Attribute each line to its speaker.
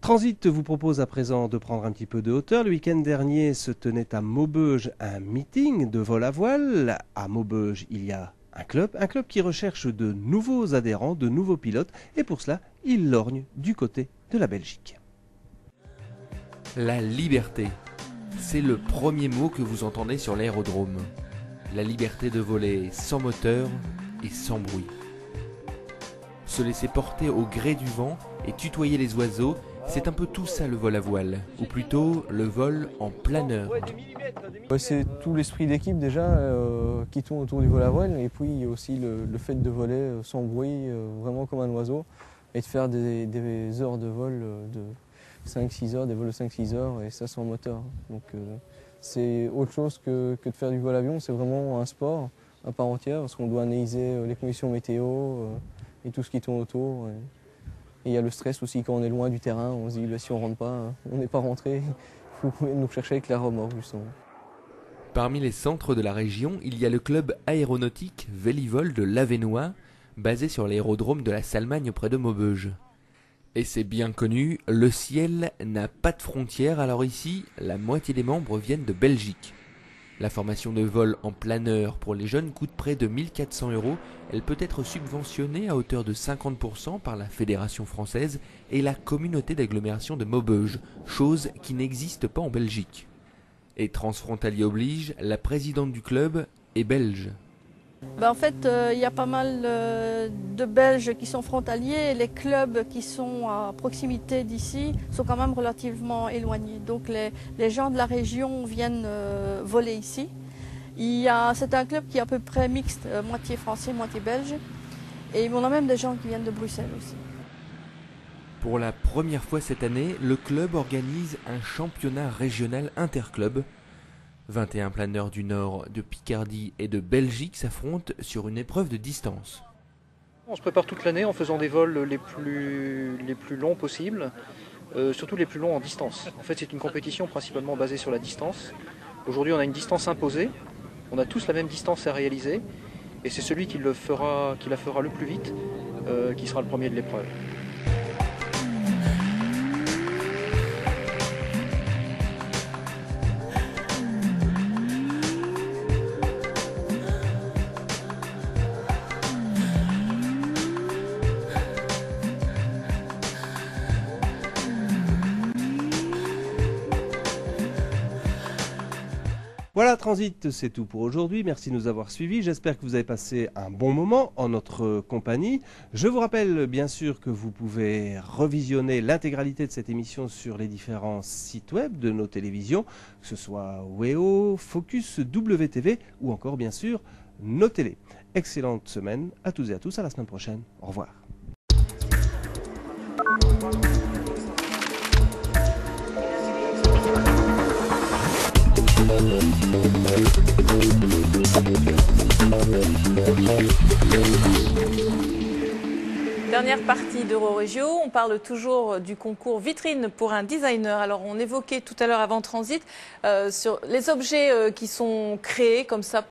Speaker 1: Transit vous propose à présent de prendre un petit peu de hauteur. Le week-end dernier se tenait à Maubeuge un meeting de vol à voile. À Maubeuge, il y a un club qui recherche de nouveaux adhérents, de nouveaux pilotes, et pour cela, il lorgne du côté de la Belgique.
Speaker 2: La liberté, c'est le premier mot que vous entendez sur l'aérodrome. La liberté de voler sans moteur et sans bruit. Se laisser porter au gré du vent et tutoyer les oiseaux, c'est un peu tout ça le vol à voile, ou plutôt le vol en planeur.
Speaker 3: C'est tout l'esprit d'équipe déjà qui tourne autour du vol à voile, et puis aussi le fait de voler sans bruit, vraiment comme un oiseau, et de faire des heures de vol de 5-6 heures, des vols de 5-6 heures, et ça sans moteur. Donc c'est autre chose que de faire du vol avion, c'est vraiment un sport à part entière, parce qu'on doit analyser les conditions météo et tout ce qui tourne autour. Et il y a le stress aussi quand on est loin du terrain, on se dit si on ne rentre pas, on n'est pas rentré, il faut nous chercher avec la remorque justement.
Speaker 2: Parmi les centres de la région, il y a le club aéronautique Vélivol de l'Avesnois, basé sur l'aérodrome de la Salmagne près de Maubeuge. Et c'est bien connu, le ciel n'a pas de frontières, alors ici, la moitié des membres viennent de Belgique. La formation de vol en planeur pour les jeunes coûte près de 1 400 €. Elle peut être subventionnée à hauteur de 50% par la Fédération française et la communauté d'agglomération de Maubeuge, chose qui n'existe pas en Belgique. Et transfrontalier oblige, la présidente du club est belge.
Speaker 4: En fait, il y a pas mal de Belges qui sont frontaliers et les clubs qui sont à proximité d'ici sont quand même relativement éloignés. Donc les gens de la région viennent voler ici. C'est un club qui est à peu près mixte, moitié français, moitié belge. Et on a même des gens qui viennent de Bruxelles aussi.
Speaker 2: Pour la première fois cette année, le club organise un championnat régional interclub. 21 planeurs du Nord, de Picardie et de Belgique s'affrontent sur une épreuve de distance.
Speaker 5: On se prépare toute l'année en faisant des vols les plus longs possibles, surtout les plus longs en distance. En fait, c'est une compétition principalement basée sur la distance. Aujourd'hui, on a une distance imposée, on a tous la même distance à réaliser, et c'est celui qui la fera le plus vite qui sera le premier de l'épreuve.
Speaker 1: Voilà, Transit, c'est tout pour aujourd'hui. Merci de nous avoir suivis. J'espère que vous avez passé un bon moment en notre compagnie. Je vous rappelle bien sûr que vous pouvez revisionner l'intégralité de cette émission sur les différents sites web de nos télévisions, que ce soit WEO, Focus, WTV ou encore bien sûr nos télés. Excellente semaine à toutes et à tous. À la semaine prochaine. Au revoir.
Speaker 6: Dernière partie d'Euroregio, on parle toujours du concours vitrine pour un designer. Alors on évoquait tout à l'heure avant Transit sur les objets qui sont créés comme ça